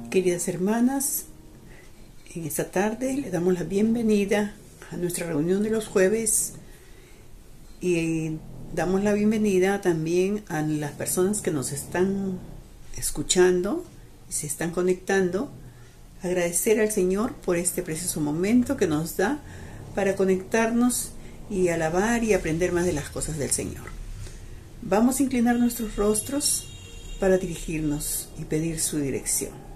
Queridas hermanas, en esta tarde le damos la bienvenida a nuestra reunión de los jueves y damos la bienvenida también a las personas que nos están escuchando y se están conectando. Agradecer al Señor por este precioso momento que nos da para conectarnos y alabar y aprender más de las cosas del Señor. Vamos a inclinar nuestros rostros para dirigirnos y pedir su dirección.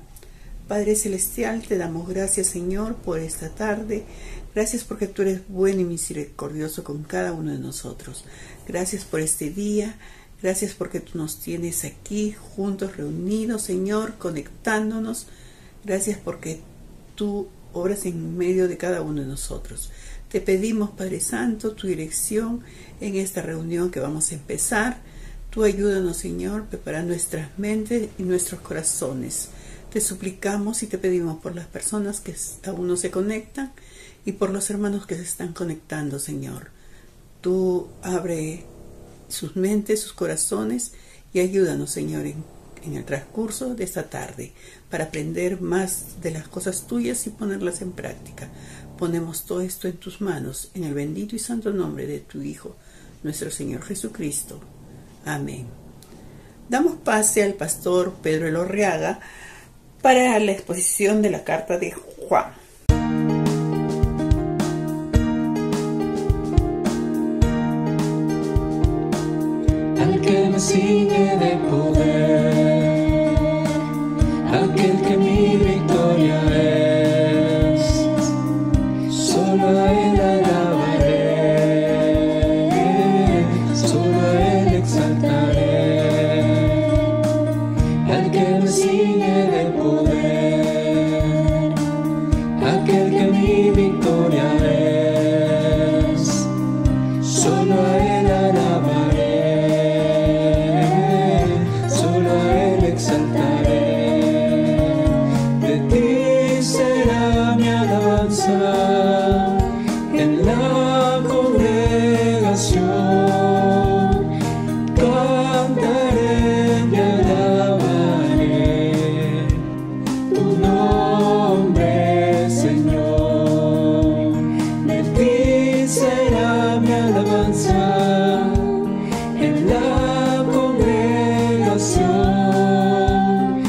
Padre Celestial, te damos gracias, Señor, por esta tarde. Gracias porque tú eres bueno y misericordioso con cada uno de nosotros. Gracias por este día. Gracias porque tú nos tienes aquí juntos, reunidos, Señor, conectándonos. Gracias porque tú obras en medio de cada uno de nosotros. Te pedimos, Padre Santo, tu dirección en esta reunión que vamos a empezar. Tú ayúdanos, Señor, preparar nuestras mentes y nuestros corazones. Te suplicamos y te pedimos por las personas que aún no se conectan y por los hermanos que se están conectando, Señor. Tú abre sus mentes, sus corazones y ayúdanos, Señor, en el transcurso de esta tarde para aprender más de las cosas tuyas y ponerlas en práctica. Ponemos todo esto en tus manos, en el bendito y santo nombre de tu Hijo, nuestro Señor Jesucristo. Amén. Damos pase al pastor Pedro Elorriaga para la exposición de la carta de Juan. Al que me sigue de poder, aquel que mi victoria es, solo a él alabaré, solo a él exaltaré. Al que me sigue de poder, aquel que mi victoria es, solo a él alabaré, solo a él exaltaré. De ti será mi alabanza en la congregación, cantaré y alabaré tu nombre, Señor. De ti será mi alabanza en la congregación,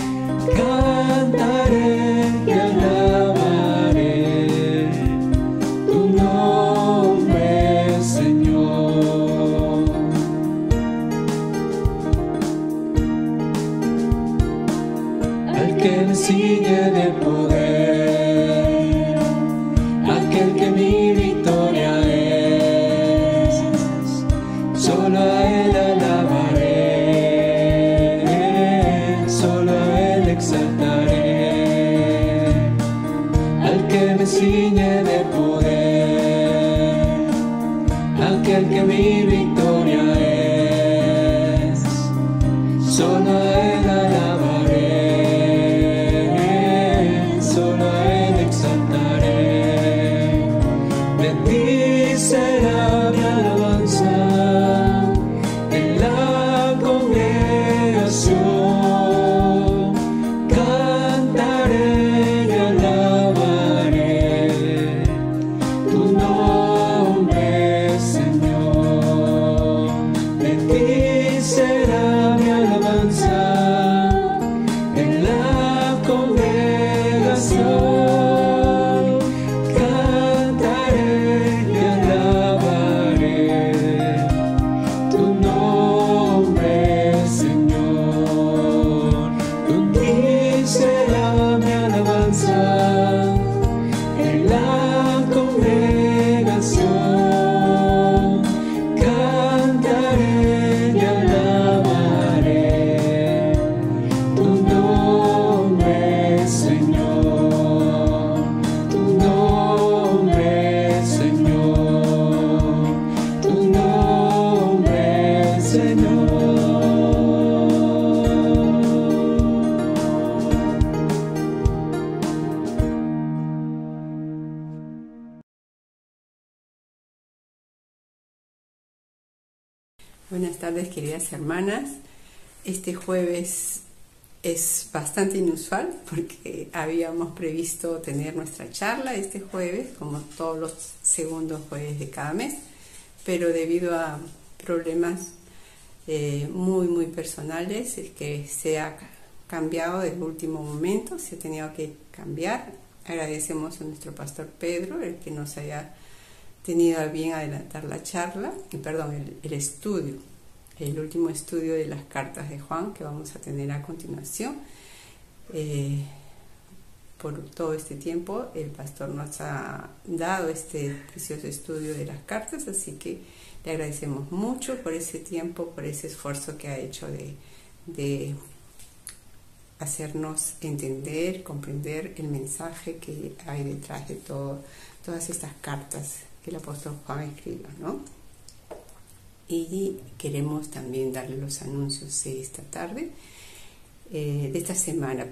cantaré y alabaré tu nombre, Señor. Al que me sigue de poder, aquel que mi victoria es, solo a él alabaré, solo a él exaltaré. Al que me ciñe de poder, aquel que mi victoria es, solo a él alabaré, solo a él exaltaré. De ti será mi alabanza en la congregación, cantaré y alabaré tu nombre, Señor. De ti será mi alabanza en la congregación, cantaré y alabaré tu nombre, Señor. De ti será mi alabanza en la congregación, cantaré y alabaré tu nombre, Señor. Tu nombre, Señor. Tu nombre, Señor. Buenas tardes, queridas hermanas. Este jueves es bastante inusual porque habíamos previsto tener nuestra charla este jueves, como todos los segundos jueves de cada mes, pero debido a problemas muy personales, es que se ha cambiado desde el último momento, se ha tenido que cambiar. Agradecemos a nuestro pastor Pedro, el que nos haya tenido a bien adelantar la charla, el estudio, el último estudio de las cartas de Juan que vamos a tener a continuación. Por todo este tiempo el pastor nos ha dado este precioso estudio de las cartas, así que le agradecemos mucho por ese tiempo, por ese esfuerzo que ha hecho de hacernos entender, comprender el mensaje que hay detrás de todas estas cartas que el apóstol Juan escribió, ¿no? Y queremos también darle los anuncios de esta tarde, de esta semana,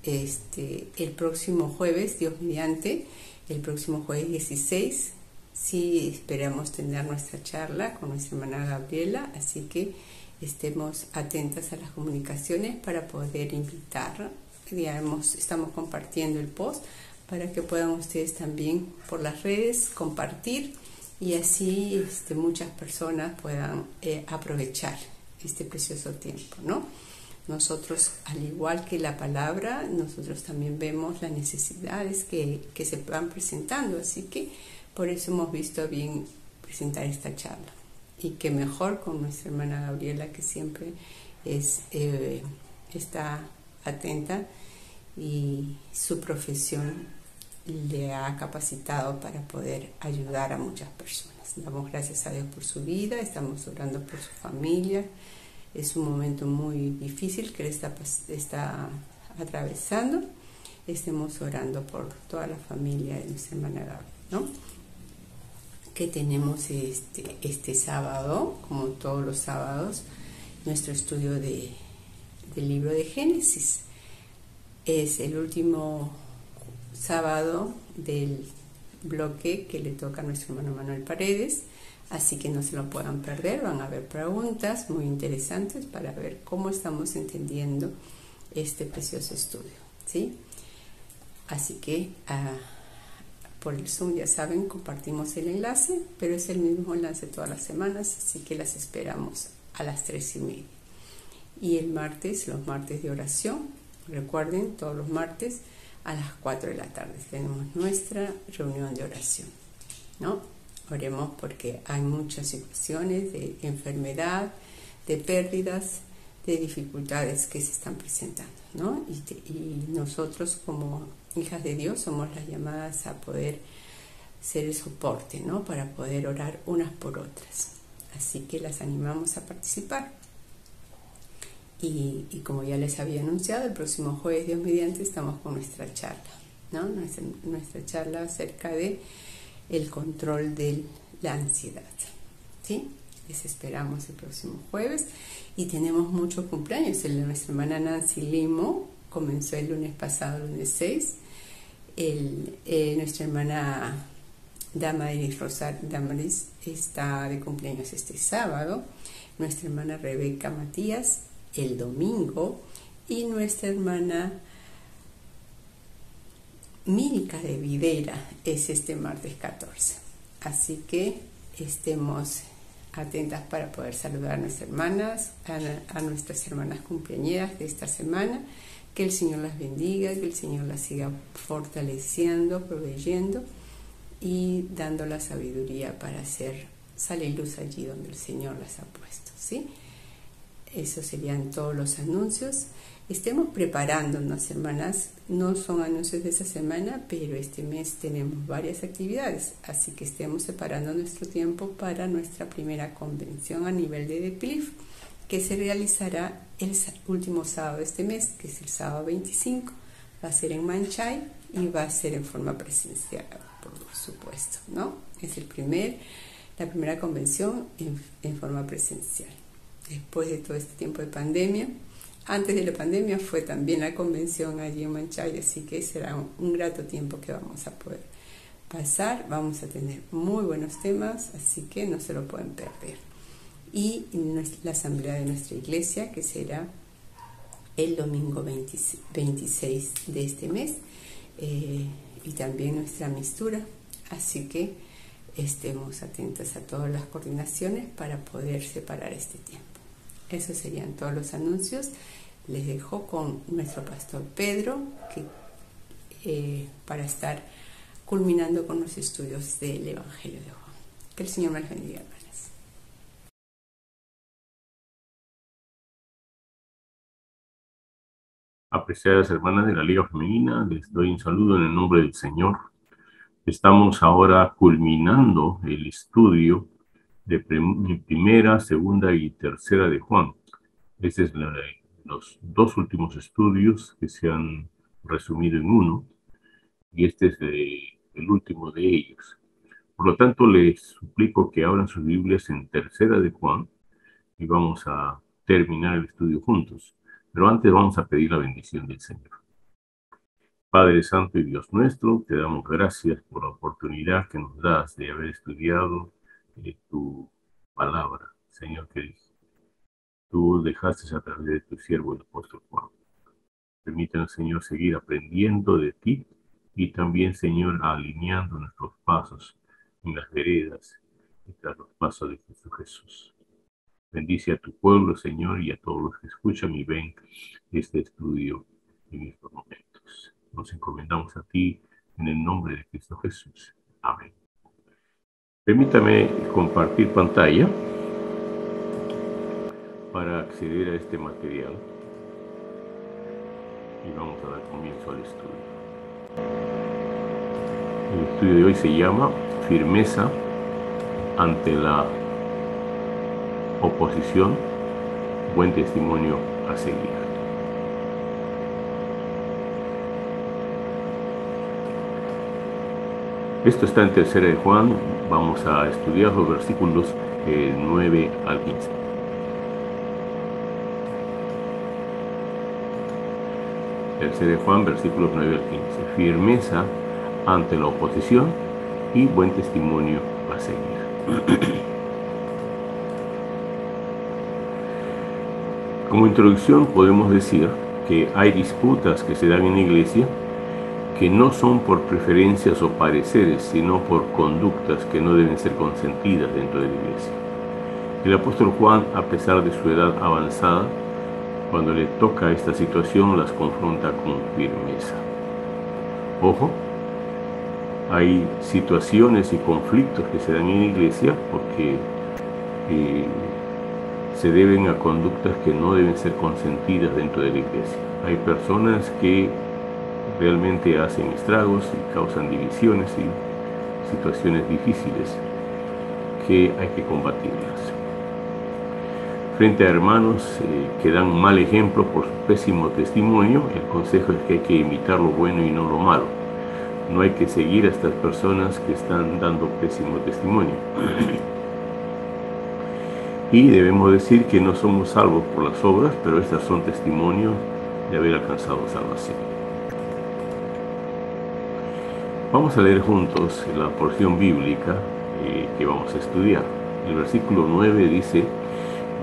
el próximo jueves, Dios mediante, el próximo jueves 16, sí esperamos tener nuestra charla con nuestra hermana Gabriela, así que estemos atentas a las comunicaciones para poder invitar. Estamos compartiendo el post para que puedan ustedes también por las redes compartir y así muchas personas puedan aprovechar este precioso tiempo, ¿no? Nosotros, al igual que la palabra, nosotros también vemos las necesidades que se van presentando, así que por eso hemos visto bien presentar esta charla. Y que mejor con nuestra hermana Gabriela, que siempre está atenta y su profesión le ha capacitado para poder ayudar a muchas personas. Damos gracias a Dios por su vida, estamos orando por su familia. Es un momento muy difícil que él está atravesando. Estemos orando por toda la familia de nuestra hermana Gabriela, ¿no? Que tenemos este sábado, como todos los sábados, nuestro estudio del libro de Génesis. Es el último sábado del bloque que le toca a nuestro hermano Manuel Paredes, así que no se lo puedan perder. Van a haber preguntas muy interesantes para ver cómo estamos entendiendo este precioso estudio, ¿sí? Así que por el Zoom, ya saben, compartimos el enlace, pero es el mismo enlace todas las semanas, así que las esperamos a las 3:30. Y el martes, los martes de oración, recuerden, todos los martes a las 4 de la tarde tenemos nuestra reunión de oración, ¿no? Oremos porque hay muchas situaciones de enfermedad, de pérdidas, de dificultades que se están presentando, ¿no? Y nosotros como hijas de Dios somos las llamadas a poder ser el soporte, ¿no? Para poder orar unas por otras. Así que las animamos a participar. Y como ya les había anunciado, el próximo jueves, Dios mediante, estamos con nuestra charla, ¿no? Nuestra charla acerca de el control de la ansiedad, ¿sí? Les esperamos el próximo jueves y tenemos muchos cumpleaños. El de nuestra hermana Nancy Limo comenzó el lunes pasado, lunes 6. Nuestra hermana Damaris Damaris está de cumpleaños este sábado. Nuestra hermana Rebeca Matías el domingo y nuestra hermana Milka de Videra es este martes 14. Así que estemos atentas para poder saludar a nuestras hermanas, a nuestras hermanas cumpleañeras de esta semana. Que el Señor las bendiga, que el Señor las siga fortaleciendo, proveyendo y dando la sabiduría para hacer sal y luz allí donde el Señor las ha puesto, ¿sí? Esos serían todos los anuncios. Estemos preparándonos, hermanas. No son anuncios de esta semana, pero este mes tenemos varias actividades, así que estemos separando nuestro tiempo para nuestra primera convención a nivel de DEPLIF, que se realizará el último sábado de este mes, que es el sábado 25. Va a ser en Manchay y va a ser en forma presencial, por supuesto, ¿no? Es la primera convención en forma presencial. Después de todo este tiempo de pandemia, antes de la pandemia fue también la convención allí en Manchay, así que será un grato tiempo que vamos a poder pasar. Vamos a tener muy buenos temas, así que no se lo pueden perder. Y la asamblea de nuestra iglesia, que será el domingo 26 de este mes, y también nuestra mistura. Así que estemos atentos a todas las coordinaciones para poder separar este tiempo. Esos serían todos los anuncios. Les dejo con nuestro pastor Pedro, para estar culminando con los estudios del Evangelio de Juan. Que el Señor me los bendiga, hermanas. Apreciadas hermanas de la Liga Femenina, les doy un saludo en el nombre del Señor. Estamos ahora culminando el estudio de primera, segunda y tercera de Juan. Este es los dos últimos estudios que se han resumido en uno, y este es el último de ellos. Por lo tanto, les suplico que abran sus Biblias en tercera de Juan y vamos a terminar el estudio juntos. Pero antes vamos a pedir la bendición del Señor. Padre Santo y Dios nuestro, te damos gracias por la oportunidad que nos das de haber estudiado tu palabra, Señor, que tú dejaste a través de tu siervo el apóstol Juan. Permítanos, Señor, seguir aprendiendo de ti y también, Señor, alineando nuestros pasos en las veredas y tras los pasos de Cristo Jesús. Bendice a tu pueblo, Señor, y a todos los que escuchan y ven este estudio en estos momentos. Nos encomendamos a ti en el nombre de Cristo Jesús. Amén. Permítame compartir pantalla para acceder a este material y vamos a dar comienzo al estudio. El estudio de hoy se llama Firmeza ante la oposición, buen testimonio a seguir. Esto está en tercera de Juan. Vamos a estudiar los versículos 9 al 15. Tercera de Juan, versículos 9 al 15. Firmeza ante la oposición y buen testimonio a seguir. Como introducción podemos decir que hay disputas que se dan en la iglesia que no son por preferencias o pareceres, sino por conductas que no deben ser consentidas dentro de la iglesia. El apóstol Juan, a pesar de su edad avanzada, cuando le toca esta situación, las confronta con firmeza. Ojo, hay situaciones y conflictos que se dan en la iglesia porque se deben a conductas que no deben ser consentidas dentro de la iglesia. Hay personas que realmente hacen estragos y causan divisiones y situaciones difíciles que hay que combatirlas. Frente a hermanos que dan mal ejemplo por su pésimo testimonio, el consejo es que hay que imitar lo bueno y no lo malo. No hay que seguir a estas personas que están dando pésimo testimonio. Y debemos decir que no somos salvos por las obras, pero estas son testimonios de haber alcanzado salvación. Vamos a leer juntos la porción bíblica que vamos a estudiar. El versículo 9 dice: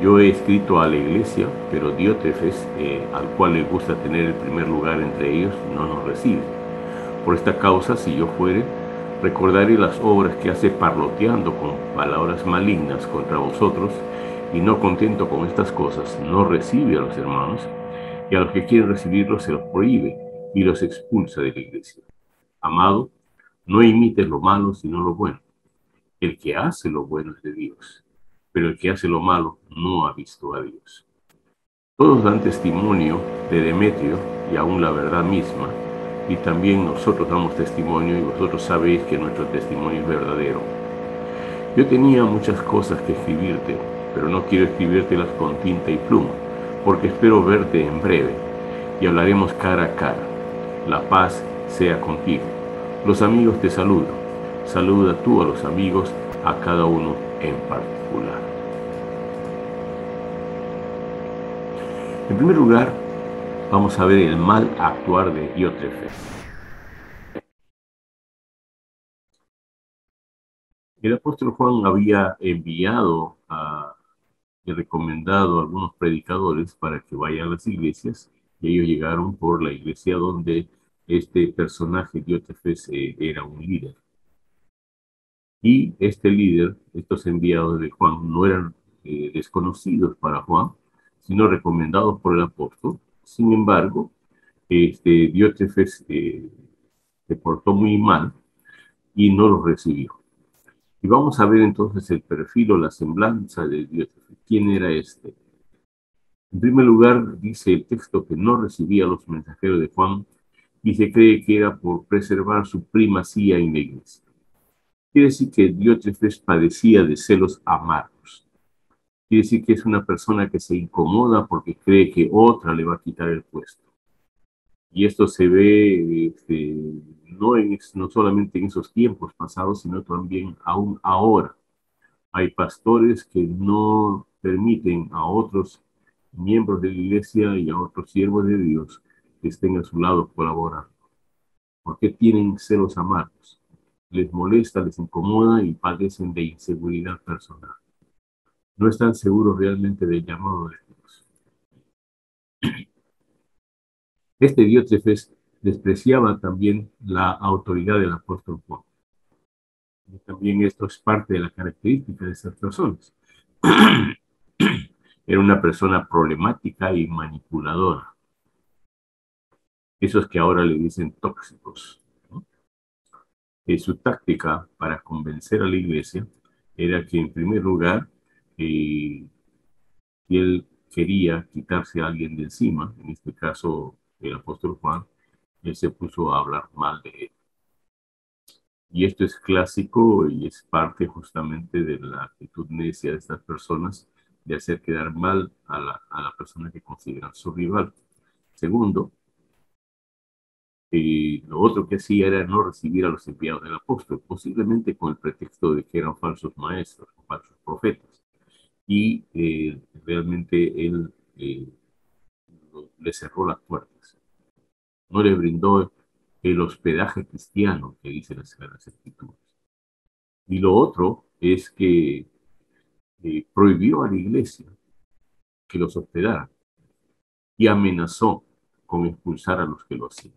yo he escrito a la iglesia, pero Diótrefes, al cual le gusta tener el primer lugar entre ellos, no nos recibe. Por esta causa, si yo fuere, recordaré las obras que hace parloteando con palabras malignas contra vosotros, y no contento con estas cosas, no recibe a los hermanos, y a los que quieren recibirlos se los prohíbe y los expulsa de la iglesia. Amado, no imites lo malo, sino lo bueno. El que hace lo bueno es de Dios, pero el que hace lo malo no ha visto a Dios. Todos dan testimonio de Demetrio y aún la verdad misma, y también nosotros damos testimonio, y vosotros sabéis que nuestro testimonio es verdadero. Yo tenía muchas cosas que escribirte, pero no quiero escribírtelas con tinta y pluma, porque espero verte en breve, y hablaremos cara a cara. La paz sea contigo. Los amigos te saludan. Saluda tú a los amigos, a cada uno en particular. En primer lugar, vamos a ver el mal actuar de Diótrefes. El apóstol Juan había enviado y recomendado a algunos predicadores para que vayan a las iglesias Ellos llegaron por la iglesia donde este personaje, Diótrefes, era un líder. Y este líder, estos enviados de Juan, no eran desconocidos para Juan, sino recomendados por el apóstol. Sin embargo, Diótrefes se portó muy mal y no los recibió. Y vamos a ver entonces el perfil o la semblanza de Diótrefes. ¿Quién era este? En primer lugar, dice el texto que no recibía a los mensajeros de Juan y se cree que era por preservar su primacía en la iglesia. Quiere decir que Diótrefes padecía de celos amargos. Quiere decir que es una persona que se incomoda porque cree que otra le va a quitar el puesto. Y esto se ve no solamente en esos tiempos pasados, sino también aún ahora. Hay pastores que no permiten a otros miembros de la iglesia y a otros siervos de Dios que estén a su lado colaborando. Porque tienen celos amargos. Les molesta, les incomoda y padecen de inseguridad personal. No están seguros realmente del llamado de Dios. Este Diótrefes despreciaba también la autoridad del apóstol Juan. Y también esto es parte de la característica de estas personas. Era una persona problemática y manipuladora. Esos que ahora le dicen tóxicos, ¿no? Su táctica para convencer a la iglesia era que, en primer lugar, si él quería quitarse a alguien de encima, en este caso el apóstol Juan, él se puso a hablar mal de él. Y esto es clásico y es parte justamente de la actitud necia de estas personas de hacer quedar mal a la persona que consideran su rival. Segundo, lo otro que hacía era no recibir a los enviados del apóstol, posiblemente con el pretexto de que eran falsos maestros, falsos profetas. Y realmente él le cerró las puertas. No le brindó el hospedaje cristiano que dice las Escrituras. Y lo otro es que prohibió a la iglesia que los hospedara y amenazó con expulsar a los que lo hacían.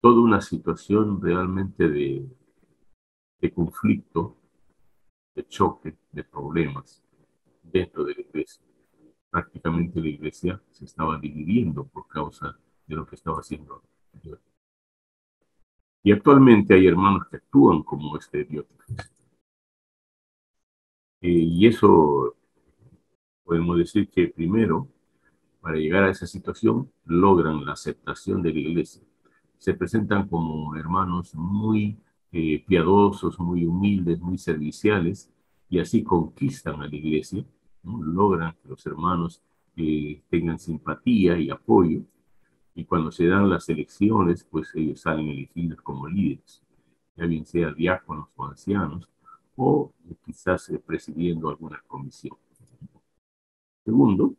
Toda una situación realmente de conflicto, de choque, de problemas dentro de la iglesia. Prácticamente la iglesia se estaba dividiendo por causa de lo que estaba haciendo Dios. Y actualmente hay hermanos que actúan como este Diótrefes. Y eso podemos decir que primero, para llegar a esa situación, logran la aceptación de la iglesia. Se presentan como hermanos muy piadosos, muy humildes, muy serviciales, y así conquistan a la iglesia, ¿no? Logran que los hermanos tengan simpatía y apoyo, y cuando se dan las elecciones, pues ellos salen elegidos como líderes, ya bien sea diáconos o ancianos, o quizás presidiendo alguna comisión. Segundo,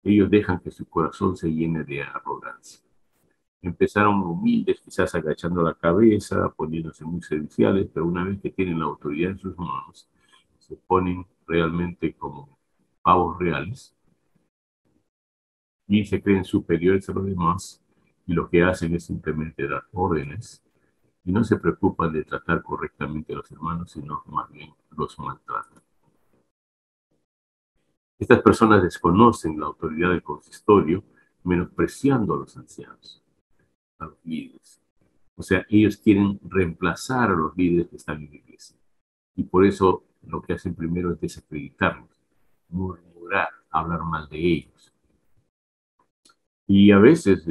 ellos dejan que su corazón se llene de arrogancia. Empezaron humildes, quizás agachando la cabeza, poniéndose muy serviciales, pero una vez que tienen la autoridad en sus manos, se ponen realmente como pavos reales y se creen superiores a los demás, y lo que hacen es simplemente dar órdenes y no se preocupan de tratar correctamente a los hermanos, sino más bien los maltratan. Estas personas desconocen la autoridad del consistorio, menospreciando a los ancianos, a los líderes. O sea, ellos quieren reemplazar a los líderes que están en la iglesia. Y por eso lo que hacen primero es desacreditarlos, murmurar, hablar mal de ellos. Y a veces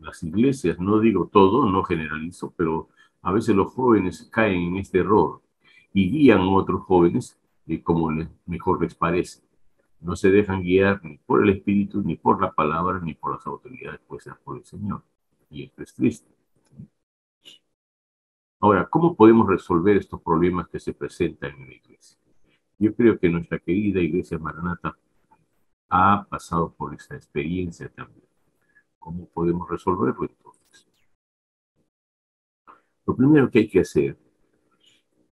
las iglesias, no digo todo, no generalizo, pero a veces los jóvenes caen en este error y guían a otros jóvenes como mejor les parece. No se dejan guiar ni por el Espíritu, ni por la palabra, ni por las autoridades puestas por el Señor. Y esto es triste. Ahora, ¿cómo podemos resolver estos problemas que se presentan en la iglesia? Yo creo que nuestra querida Iglesia Maranata ha pasado por esta experiencia también. ¿Cómo podemos resolverlo entonces? Lo primero que hay que hacer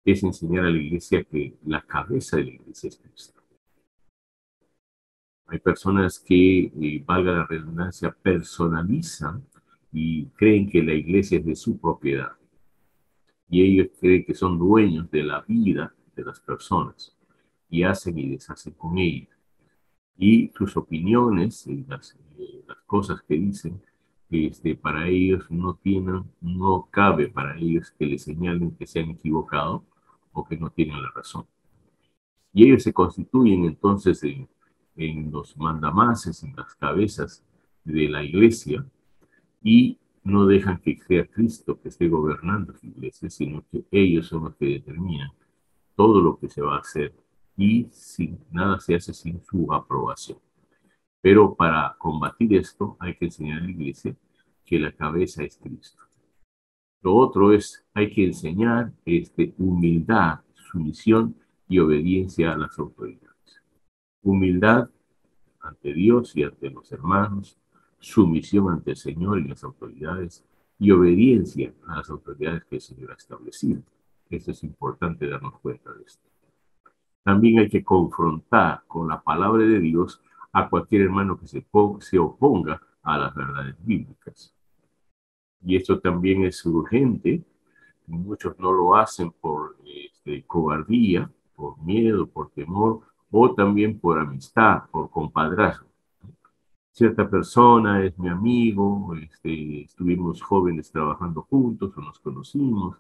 es enseñar a la iglesia que la cabeza de la iglesia es Cristo. Hay personas que, valga la redundancia, personalizan y creen que la iglesia es de su propiedad. Y ellos creen que son dueños de la vida de las personas y hacen y deshacen con ellas. Y sus opiniones y las cosas que dicen, para ellos no cabe para ellos que les señalen que se han equivocado o que no tienen la razón. Y ellos se constituyen entonces en los mandamases, en las cabezas de la iglesia, y no dejan que sea Cristo que esté gobernando su iglesia, sino que ellos son los que determinan todo lo que se va a hacer y nada se hace sin su aprobación. Pero para combatir esto hay que enseñar a la iglesia que la cabeza es Cristo. Lo otro es, hay que enseñar humildad, sumisión y obediencia a las autoridades. Humildad ante Dios y ante los hermanos, sumisión ante el Señor y las autoridades, y obediencia a las autoridades que el Señor ha establecido. Esto es importante darnos cuenta de esto. También hay que confrontar con la palabra de Dios a cualquier hermano que se oponga a las verdades bíblicas. Y esto también es urgente. Muchos no lo hacen por cobardía, por miedo, por temor, o también por amistad, por compadrazgo. Cierta persona es mi amigo, estuvimos jóvenes trabajando juntos o nos conocimos,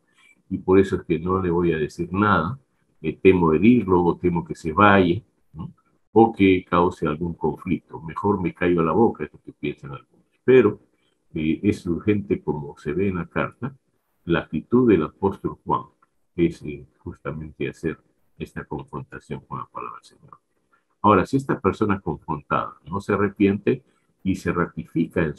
y por eso es que no le voy a decir nada, temo herirlo o temo que se vaya, ¿no? O que cause algún conflicto. Mejor me callo la boca, es lo que piensan algunos. Pero es urgente, como se ve en la carta, la actitud del apóstol Juan es justamente hacer esta confrontación con la palabra del Señor. Ahora, si esta persona confrontada no se arrepiente y se ratifica en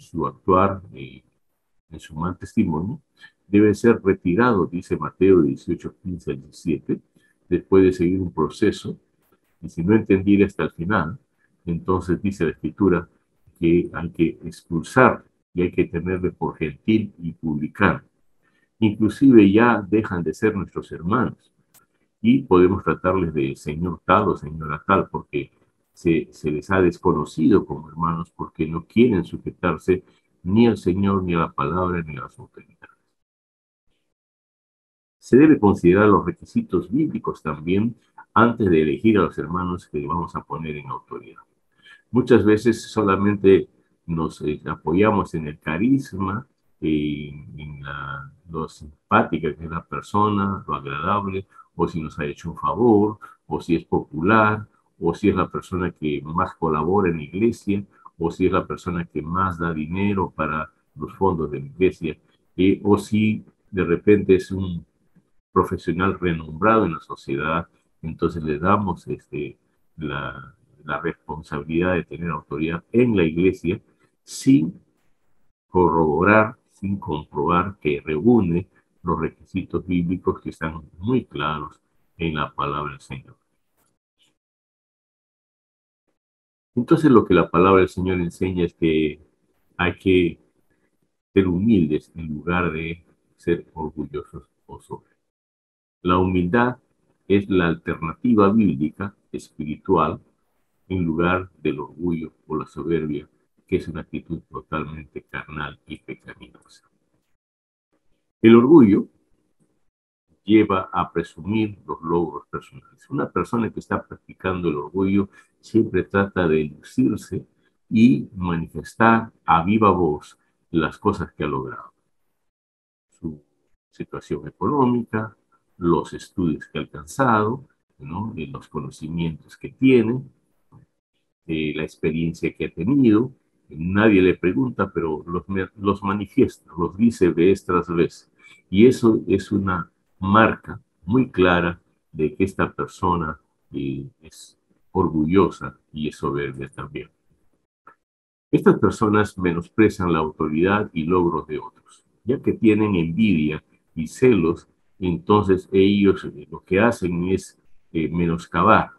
su actuar, en su mal testimonio, debe ser retirado, dice Mateo 18, 15 al 17, después de seguir un proceso, y si no entendiera hasta el final, entonces dice la Escritura que hay que expulsar y hay que tenerle por gentil y publicano. Inclusive ya dejan de ser nuestros hermanos y podemos tratarles de señor tal o señora tal porque se les ha desconocido como hermanos porque no quieren sujetarse ni al Señor, ni a la palabra, ni a las autoridades. Se debe considerar los requisitos bíblicos también antes de elegir a los hermanos que vamos a poner en autoridad. Muchas veces solamente nos apoyamos en el carisma, en lo simpática que es la persona, lo agradable, o si nos ha hecho un favor, o si es popular, o si es la persona que más colabora en la iglesia, o si es la persona que más da dinero para los fondos de la iglesia, o si de repente es un profesional renombrado en la sociedad, entonces le damos la responsabilidad de tener autoridad en la iglesia sin corroborar, sin comprobar que reúne los requisitos bíblicos que están muy claros en la palabra del Señor. Entonces lo que la palabra del Señor enseña es que hay que ser humildes en lugar de ser orgullosos o soberbios. La humildad es la alternativa bíblica espiritual en lugar del orgullo o la soberbia, que es una actitud totalmente carnal y pecaminosa. El orgullo lleva a presumir los logros personales. Una persona que está practicando el orgullo siempre trata de lucirse y manifestar a viva voz las cosas que ha logrado. Su situación económica, los estudios que ha alcanzado, ¿no? Los conocimientos que tiene, la experiencia que ha tenido. Nadie le pregunta, pero los manifiesta, los dice vez tras vez. Y eso es una marca muy clara de que esta persona es orgullosa y es soberbia también. Estas personas menosprecian la autoridad y logros de otros, ya que tienen envidia y celos, entonces ellos lo que hacen es menoscabar.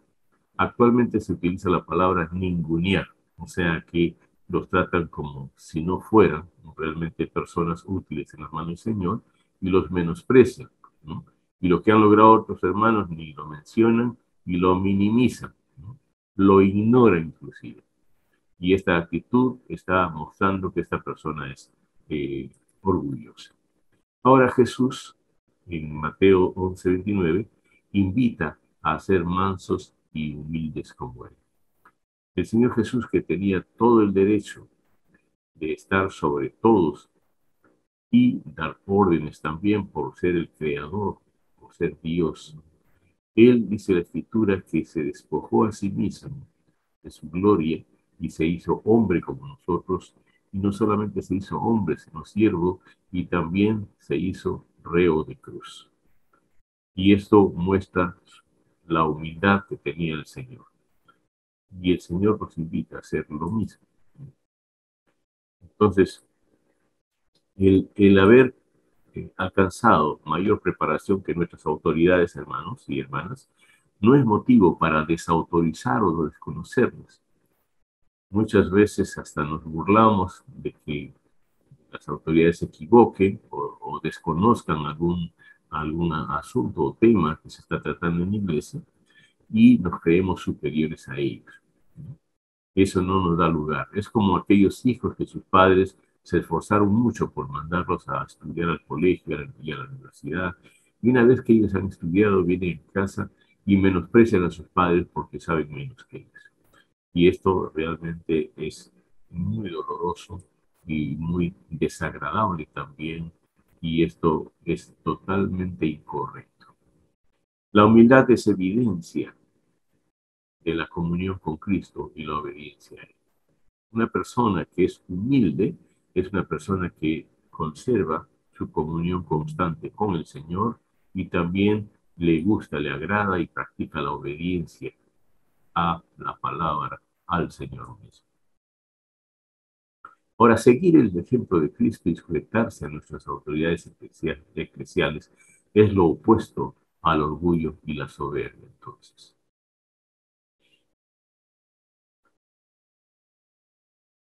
Actualmente se utiliza la palabra ningunear, o sea que los tratan como si no fueran realmente personas útiles en las manos del Señor y los menosprecian, ¿no? Y lo que han logrado otros hermanos ni lo mencionan y lo minimizan, ¿no? lo ignora inclusive. Y esta actitud está mostrando que esta persona es orgullosa. Ahora Jesús, en Mateo 11:29, invita a ser mansos y humildes como Él. El Señor Jesús, que tenía todo el derecho de estar sobre todos y dar órdenes también por ser el creador, por ser Dios. Él, dice la Escritura, que se despojó a sí mismo de su gloria y se hizo hombre como nosotros, y no solamente se hizo hombre, sino siervo, y también se hizo reo de cruz. Y esto muestra la humildad que tenía el Señor. Y el Señor nos invita a hacer lo mismo. Entonces, el haber alcanzado mayor preparación que nuestras autoridades, hermanos y hermanas, no es motivo para desautorizar o desconocernos. Muchas veces hasta nos burlamos de que las autoridades se equivoquen o desconozcan algún asunto o tema que se está tratando en la iglesia y nos creemos superiores a ellos. Eso no nos da lugar. Es como aquellos hijos que sus padres se esforzaron mucho por mandarlos a estudiar al colegio y a la universidad. Y una vez que ellos han estudiado, vienen a casa y menosprecian a sus padres porque saben menos que ellos. Y esto realmente es muy doloroso y muy desagradable también. Y esto es totalmente incorrecto. La humildad es evidencia de la comunión con Cristo y la obediencia a Él. Una persona que es humilde es una persona que conserva su comunión constante con el Señor y también le gusta, le agrada y practica la obediencia a la palabra, al Señor mismo. Ahora, seguir el ejemplo de Cristo y sujetarse a nuestras autoridades eclesiales es lo opuesto al orgullo y la soberbia, entonces.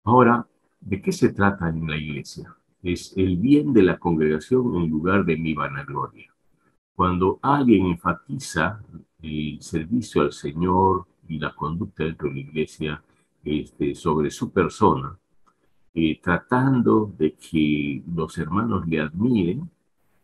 Ahora, ¿de qué se trata en la iglesia? Es el bien de la congregación en lugar de mi vanagloria. Cuando alguien enfatiza el servicio al Señor y la conducta dentro de la iglesia sobre su persona, tratando de que los hermanos le admiren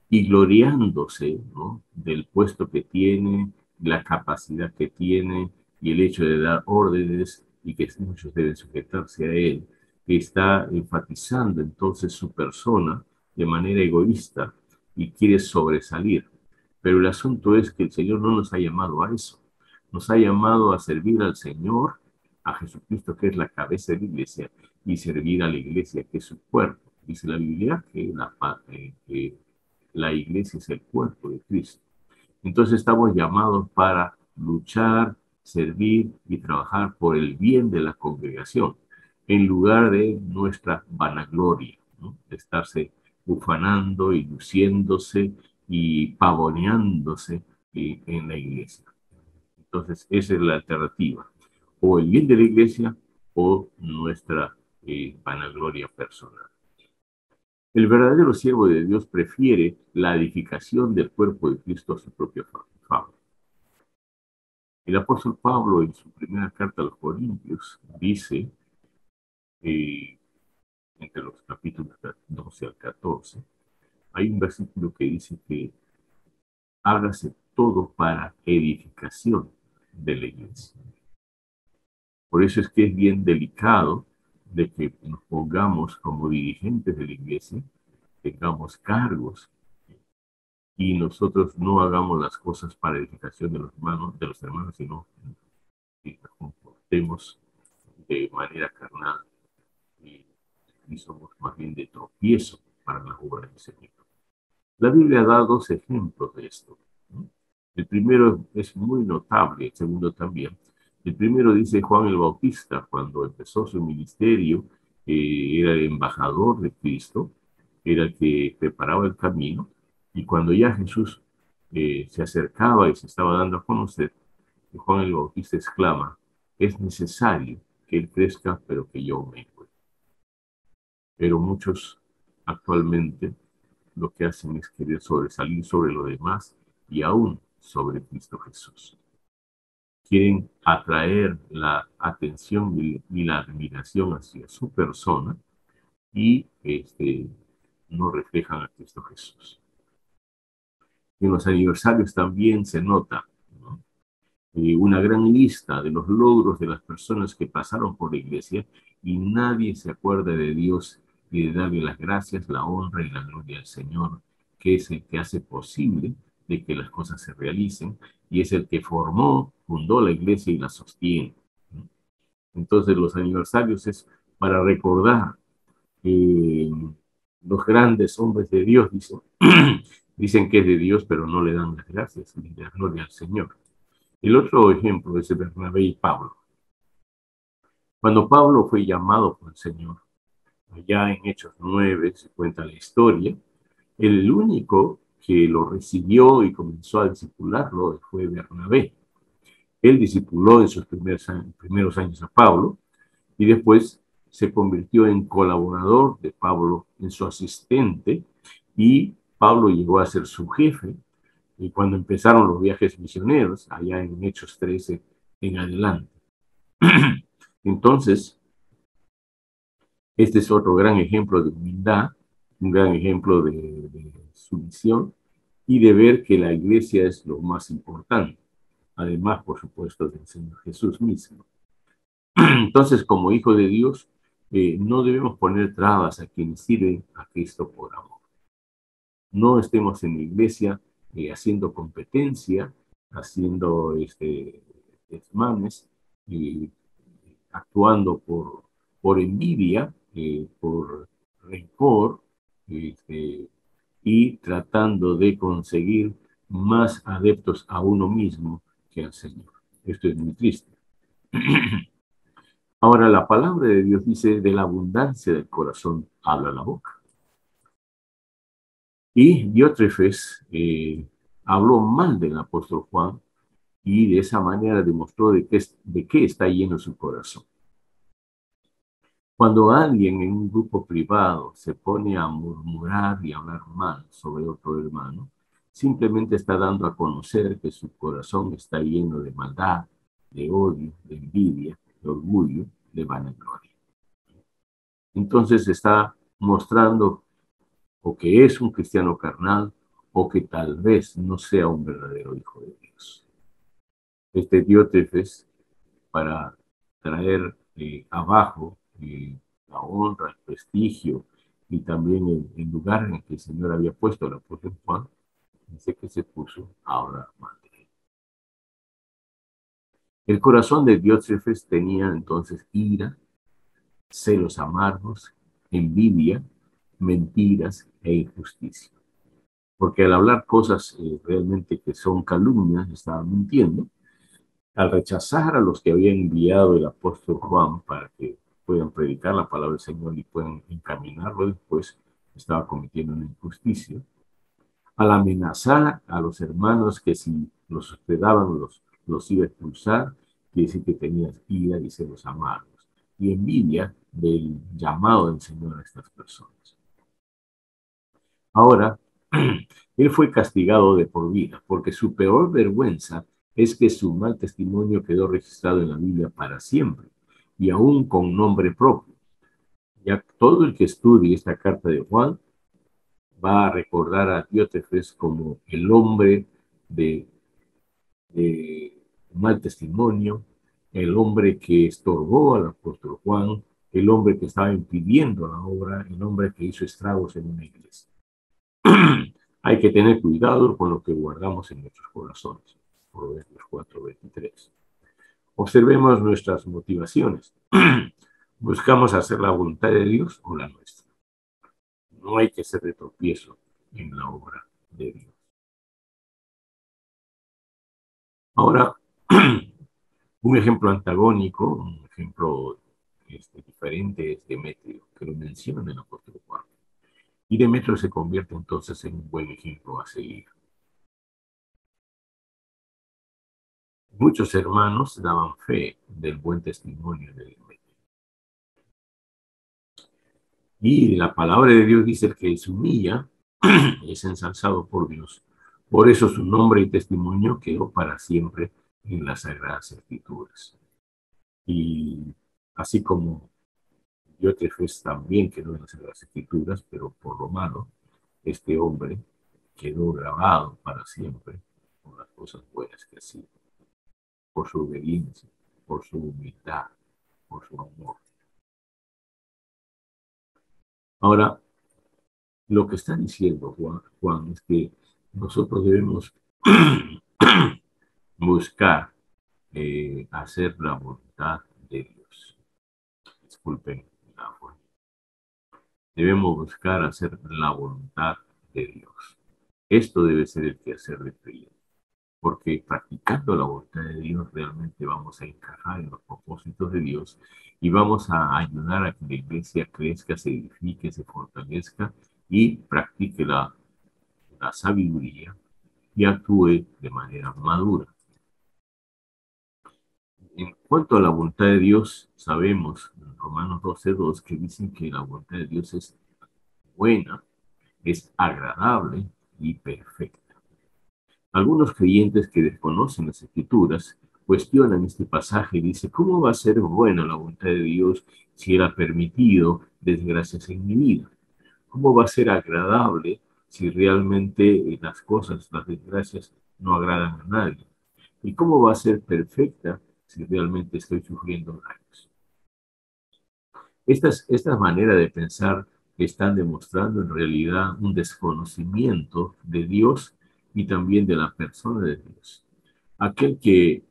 y gloriándose, ¿no?, del puesto que tiene, la capacidad que tiene y el hecho de dar órdenes y que muchos deben sujetarse a él, que está enfatizando entonces su persona de manera egoísta y quiere sobresalir. Pero el asunto es que el Señor no nos ha llamado a eso. Nos ha llamado a servir al Señor, a Jesucristo, que es la cabeza de la iglesia, y servir a la iglesia, que es su cuerpo. Dice la Biblia que la iglesia es el cuerpo de Cristo. Entonces estamos llamados para luchar, servir y trabajar por el bien de la congregación, en lugar de nuestra vanagloria, ¿no?, de estarse ufanando y luciéndose y pavoneándose en la iglesia. Entonces esa es la alternativa, o el bien de la iglesia o nuestra vanagloria personal. El verdadero siervo de Dios prefiere la edificación del cuerpo de Cristo a su propia fama. El apóstol Pablo, en su primera carta a los Corintios, dice, entre los capítulos 12 al 14, hay un versículo que dice que hágase todo para edificación de la iglesia. Por eso es que es bien delicado de que nos pongamos como dirigentes de la iglesia, tengamos cargos y nosotros no hagamos las cosas para edificación de los hermanos, sino que nos comportemos de manera carnal y somos más bien de tropiezo para la obra del Señor. La Biblia da dos ejemplos de esto, ¿no? El primero es muy notable, el segundo también. El primero dice Juan el Bautista, cuando empezó su ministerio, era el embajador de Cristo, era el que preparaba el camino, y cuando ya Jesús se acercaba y se estaba dando a conocer, Juan el Bautista exclama, es necesario que él crezca, pero que yo mengue. Pero muchos actualmente lo que hacen es querer sobresalir sobre lo demás y aún sobre Cristo Jesús. quieren atraer la atención y la admiración hacia su persona y no reflejan a Cristo Jesús. En los aniversarios también se nota, ¿no? Una gran lista de los logros de las personas que pasaron por la iglesia y nadie se acuerda de Dios y de darle las gracias, la honra y la gloria al Señor, que es el que hace posible de que las cosas se realicen y es el que fundó la iglesia y la sostiene. Entonces los aniversarios es para recordar los grandes hombres de Dios, dicen, dicen que es de Dios, pero no le dan las gracias ni la gloria al Señor. El otro ejemplo es Bernabé y Pablo. Cuando Pablo fue llamado por el Señor, allá en Hechos 9 se cuenta la historia, el único que lo recibió y comenzó a discipularlo fue Bernabé. Él discipuló en sus primeros años a Pablo y después se convirtió en colaborador de Pablo, en su asistente, y Pablo llegó a ser su jefe. Y cuando empezaron los viajes misioneros, allá en Hechos 13 en adelante. Entonces, este es otro gran ejemplo de humildad, un gran ejemplo de sumisión y de ver que la iglesia es lo más importante. Además, por supuesto, del Señor Jesús mismo. Entonces, como hijo de Dios, no debemos poner trabas a quienes sirven a Cristo por amor. No estemos en la iglesia haciendo competencia, haciendo desmanes, actuando por envidia, por rencor, y tratando de conseguir más adeptos a uno mismo que al Señor. Esto es muy triste. Ahora, la palabra de Dios dice, de la abundancia del corazón habla la boca. Y Diótrefes habló mal del apóstol Juan y de esa manera demostró de qué está lleno su corazón. Cuando alguien en un grupo privado se pone a murmurar y hablar mal sobre otro hermano, simplemente está dando a conocer que su corazón está lleno de maldad, de odio, de envidia, de orgullo, de vanagloria. Entonces está mostrando o que es un cristiano carnal o que tal vez no sea un verdadero hijo de Dios. Este Diótrefes, para traer abajo la honra, el prestigio y también el lugar en el que el Señor había puesto al apóstol Juan, dice que se puso ahora mal. El corazón de Diótrefes tenía entonces ira, celos amargos, envidia, mentiras e injusticia. Porque al hablar cosas realmente que son calumnias, estaba mintiendo. Al rechazar a los que había enviado el apóstol Juan para que puedan predicar la palabra del Señor y puedan encaminarlo después, estaba cometiendo una injusticia. Al amenazar a los hermanos que si los hospedaban los iba a expulsar, quiere decir que tenía ira y celos amargos y envidia del llamado del Señor a estas personas. Ahora, él fue castigado de por vida, porque su peor vergüenza es que su mal testimonio quedó registrado en la Biblia para siempre, y aún con nombre propio. Ya todo el que estudie esta carta de Juan va a recordar a Diótrefes como el hombre de mal testimonio, el hombre que estorbó al apóstol Juan, el hombre que estaba impidiendo la obra, el hombre que hizo estragos en una iglesia. Hay que tener cuidado con lo que guardamos en nuestros corazones. Proverbios 4:23. Observemos nuestras motivaciones. ¿Buscamos hacer la voluntad de Dios o la nuestra? No hay que ser de tropiezo en la obra de Dios. Ahora, un ejemplo antagónico, un ejemplo diferente es Demetrio, que lo menciona en el apóstol Juan. Y Demetrio se convierte entonces en un buen ejemplo a seguir. Muchos hermanos daban fe del buen testimonio de Demetrio. Y la palabra de Dios dice que se humilla es ensalzado por Dios. Por eso su nombre y testimonio quedó para siempre en las Sagradas Escrituras. Y así como Diótrefes también quedó en las Sagradas Escrituras, pero por lo malo, este hombre quedó grabado para siempre por las cosas buenas que hacía, por su obediencia, por su humildad, por su amor. Ahora, lo que está diciendo Juan es que nosotros debemos buscar hacer la voluntad de Dios. Disculpen la forma. Debemos buscar hacer la voluntad de Dios. Esto debe ser el quehacer del creyente, porque practicando la voluntad de Dios realmente vamos a encajar en los propósitos de Dios y vamos a ayudar a que la iglesia crezca, se edifique, se fortalezca y practique la sabiduría y actúe de manera madura. En cuanto a la voluntad de Dios, sabemos en Romanos 12:2 que dicen que la voluntad de Dios es buena, es agradable y perfecta. Algunos creyentes que desconocen las Escrituras cuestionan este pasaje y dicen, ¿cómo va a ser buena la voluntad de Dios si Él ha permitido desgracias en mi vida? ¿Cómo va a ser agradable si realmente las cosas, las desgracias, no agradan a nadie? ¿Y cómo va a ser perfecta si realmente estoy sufriendo daños? Estas maneras de pensar están demostrando en realidad un desconocimiento de Dios y también de la persona de Dios. Aquel que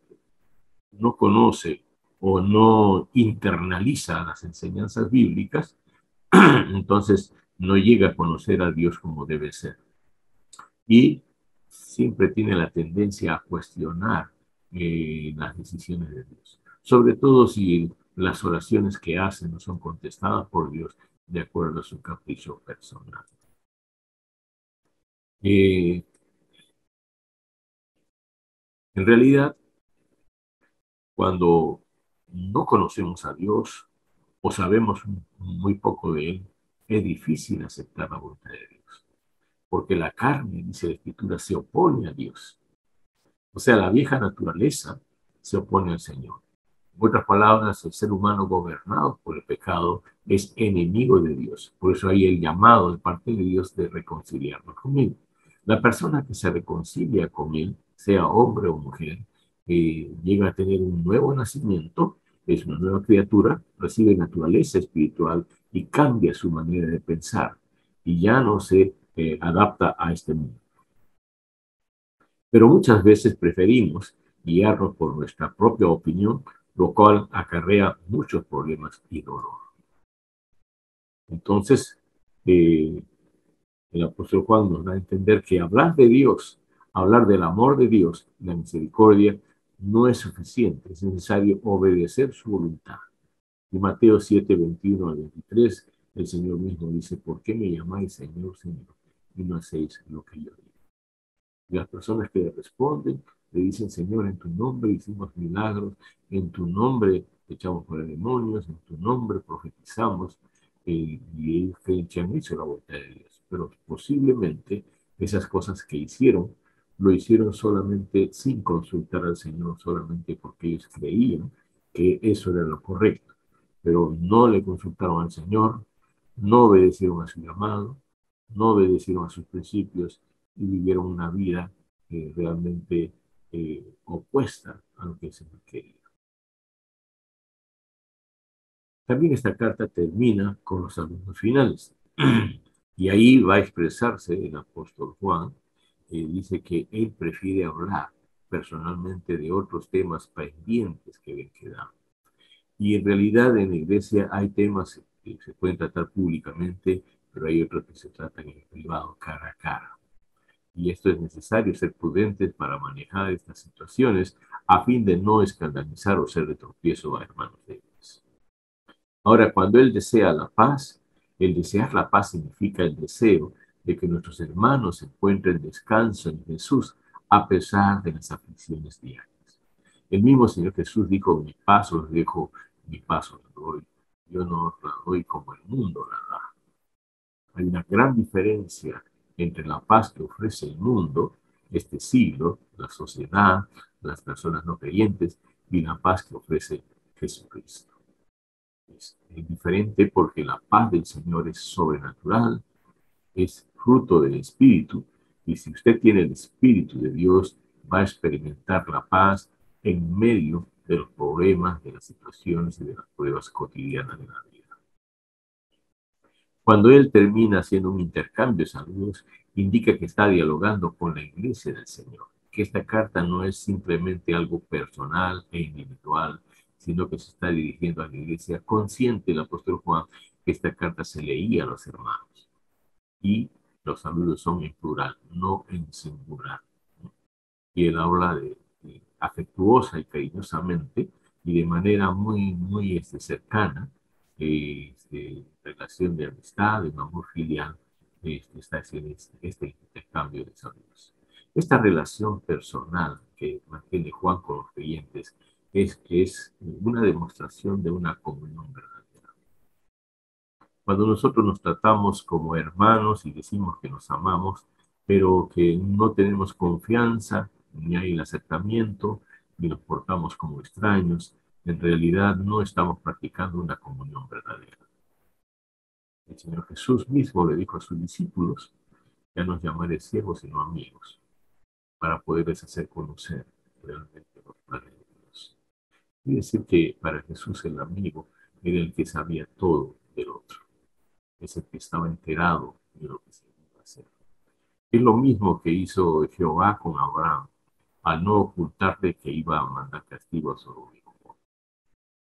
no conoce o no internaliza las enseñanzas bíblicas, entonces no llega a conocer a Dios como debe ser. Y siempre tiene la tendencia a cuestionar las decisiones de Dios. Sobre todo si las oraciones que hacen no son contestadas por Dios de acuerdo a su capricho personal. En realidad, cuando no conocemos a Dios o sabemos muy poco de Él, es difícil aceptar la voluntad de Dios. Porque la carne, dice la Escritura, se opone a Dios. O sea, la vieja naturaleza se opone al Señor. En otras palabras, el ser humano gobernado por el pecado es enemigo de Dios. Por eso hay el llamado de parte de Dios de reconciliarnos con Él. La persona que se reconcilia con Él, sea hombre o mujer, llega a tener un nuevo nacimiento, es una nueva criatura, recibe naturaleza espiritual y cambia su manera de pensar y ya no se adapta a este mundo. Pero muchas veces preferimos guiarnos por nuestra propia opinión, lo cual acarrea muchos problemas y dolor. Entonces, el apóstol Juan nos da a entender que hablar de Dios, hablar del amor de Dios, la misericordia, no es suficiente, es necesario obedecer su voluntad. En Mateo 7:21-23, el Señor mismo dice, ¿por qué me llamáis Señor, Señor, y no hacéis lo que yo digo? Y las personas que le responden le dicen, Señor, en tu nombre hicimos milagros, en tu nombre echamos fuera demonios, en tu nombre profetizamos, y ellos creen que han hecho la voluntad de Dios. Pero posiblemente esas cosas que hicieron, lo hicieron solamente sin consultar al Señor, solamente porque ellos creían que eso era lo correcto. Pero no le consultaron al Señor, no obedecieron a su llamado, no obedecieron a sus principios y vivieron una vida realmente opuesta a lo que se quería. También esta carta termina con los saludos finales. Y ahí va a expresarse el apóstol Juan, dice que él prefiere hablar personalmente de otros temas pendientes que le quedan. Y en realidad en la iglesia hay temas que se pueden tratar públicamente, pero hay otros que se tratan en el privado, cara a cara. Y esto es necesario ser prudentes para manejar estas situaciones a fin de no escandalizar o ser de tropiezo a hermanos débiles. Ahora, cuando Él desea la paz, el desear la paz significa el deseo de que nuestros hermanos encuentren descanso en Jesús a pesar de las aflicciones diarias. El mismo Señor Jesús dijo, mi paz os dejo, mi paz os doy. Yo no os la doy como el mundo la da. Hay una gran diferencia entre la paz que ofrece el mundo este siglo, la sociedad, las personas no creyentes y la paz que ofrece Jesucristo. Es diferente porque la paz del Señor es sobrenatural, es fruto del Espíritu, y si usted tiene el Espíritu de Dios, va a experimentar la paz en medio de los problemas, de las situaciones y de las pruebas cotidianas de la vida. Cuando él termina haciendo un intercambio de saludos, indica que está dialogando con la iglesia del Señor, que esta carta no es simplemente algo personal e individual, sino que se está dirigiendo a la iglesia, consciente el apóstol Juan que esta carta se leía a los hermanos. Y los saludos son en plural, no en singular. Y él habla de afectuosa y cariñosamente y de manera muy cercana, relación de amistad, de un amor filial, está haciendo este intercambio de saludos. Esta relación personal que mantiene Juan con los creyentes es una demostración de una comunión verdadera. Cuando nosotros nos tratamos como hermanos y decimos que nos amamos, pero que no tenemos confianza, ni hay el acercamiento, ni nos portamos como extraños, en realidad no estamos practicando una comunión verdadera. El Señor Jesús mismo le dijo a sus discípulos, ya no llamaré siervos sino amigos, para poderles hacer conocer realmente los planes de Dios. Quiere decir que para Jesús el amigo era el que sabía todo del otro. Es el que estaba enterado de lo que se iba a hacer. Es lo mismo que hizo Jehová con Abraham, al no ocultarle que iba a mandar castigo a Sodoma y Gomorra.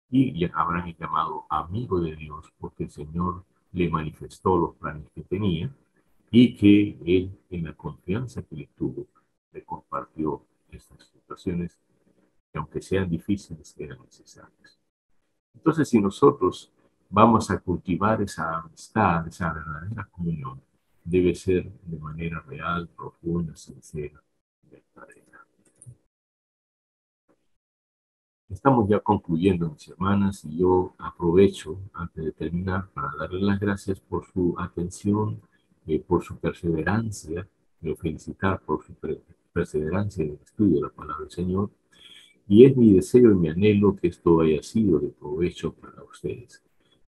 Y Abraham es llamado amigo de Dios porque el Señor le manifestó los planes que tenía y que él, en la confianza que le tuvo, le compartió estas situaciones que, aunque sean difíciles, eran necesarias. Entonces, si nosotros vamos a cultivar esa amistad, esa verdadera comunión, debe ser de manera real, profunda, sincera, verdadera. Estamos ya concluyendo, mis hermanas, y yo aprovecho, antes de terminar, para darles las gracias por su atención, por su perseverancia, felicitar por su perseverancia en el estudio de la palabra del Señor. Y es mi deseo y mi anhelo que esto haya sido de provecho para ustedes.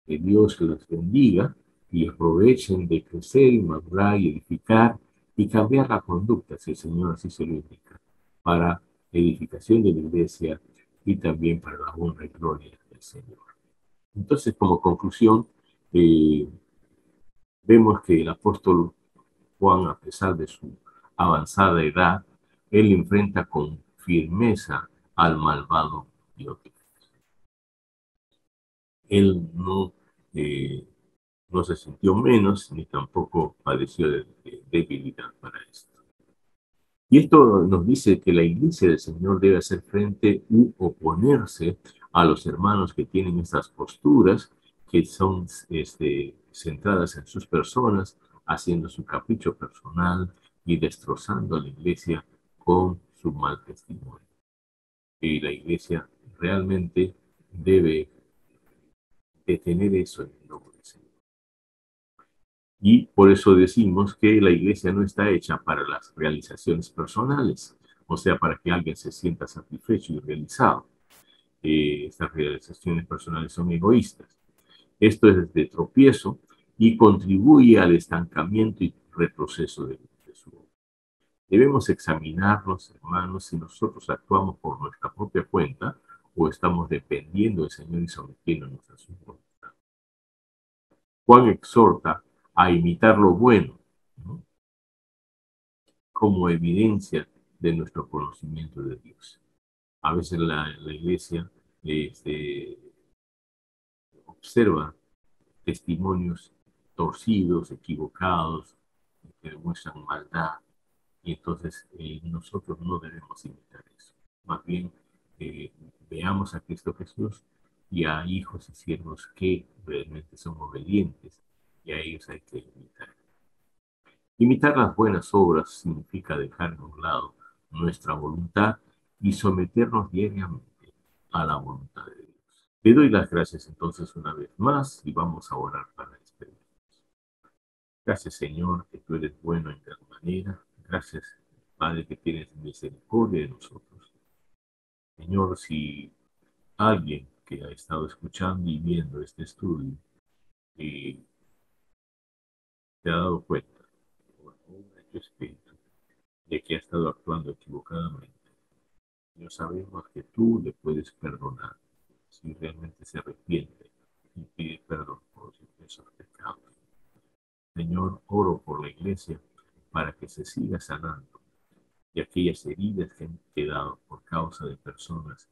Que Dios los bendiga y aprovechen de crecer y madurar y edificar y cambiar la conducta, si el Señor así se lo indica, para edificación de la iglesia y también para la honra y gloria del Señor. Entonces, como conclusión, vemos que el apóstol Juan, a pesar de su avanzada edad, él enfrenta con firmeza al malvado Diótrefes. Él no se sintió menos ni tampoco padeció de debilidad para esto. Y esto nos dice que la iglesia del Señor debe hacer frente u oponerse a los hermanos que tienen estas posturas que son centradas en sus personas, haciendo su capricho personal y destrozando a la iglesia con su mal testimonio. Y la iglesia realmente debe detener eso en el nombre del Señor. Y por eso decimos que la iglesia no está hecha para las realizaciones personales, o sea, para que alguien se sienta satisfecho y realizado. Estas realizaciones personales son egoístas. Esto es de tropiezo y contribuye al estancamiento y retroceso de su obra. Debemos examinarnos, hermanos, si nosotros actuamos por nuestra propia cuenta o estamos dependiendo del Señor y sometiéndonos a su voluntad. Juan exhorta a imitar lo bueno, ¿no?, como evidencia de nuestro conocimiento de Dios. A veces la iglesia observa testimonios torcidos, equivocados, que demuestran maldad, y entonces nosotros no debemos imitar eso. Más bien, veamos a Cristo Jesús y a hijos y siervos que realmente son obedientes, y a ellos hay que imitar. Imitar las buenas obras significa dejar a un lado nuestra voluntad y someternos diariamente a la voluntad de Dios. Le doy las gracias entonces una vez más y vamos a orar para despedirnos. Gracias, Señor, que tú eres bueno en gran manera. Gracias Padre, que tienes misericordia de nosotros. Señor, si alguien que ha estado escuchando y viendo este estudio y te ha dado cuenta por obra de tu espíritu de que ha estado actuando equivocadamente, Señor, sabemos que tú le puedes perdonar si realmente se arrepiente y pide perdón por esos pecados. Señor, oro por la iglesia para que se siga sanando de aquellas heridas que han quedado por causa de personas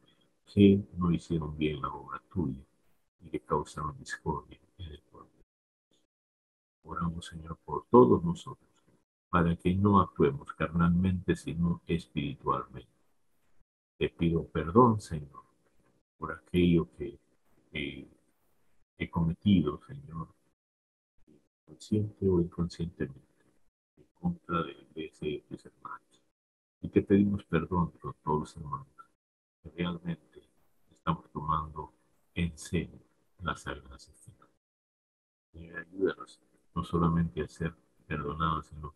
que no hicieron bien la obra tuya y que causaron discordia en el pueblo. Oramos, Señor, por todos nosotros, para que no actuemos carnalmente, sino espiritualmente. Te pido perdón, Señor, por aquello que he cometido, Señor, consciente o inconscientemente, en contra de la iglesia y de tus hermanos. Y te pedimos perdón por todos los hermanos que realmente estamos tomando en serio las Sagradas Escrituras. Y ayúdanos no solamente a ser perdonados, sino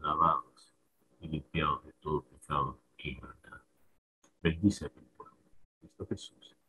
lavados y limpiados de todo pecado y maldad. Bendice a tu pueblo. Cristo Jesús.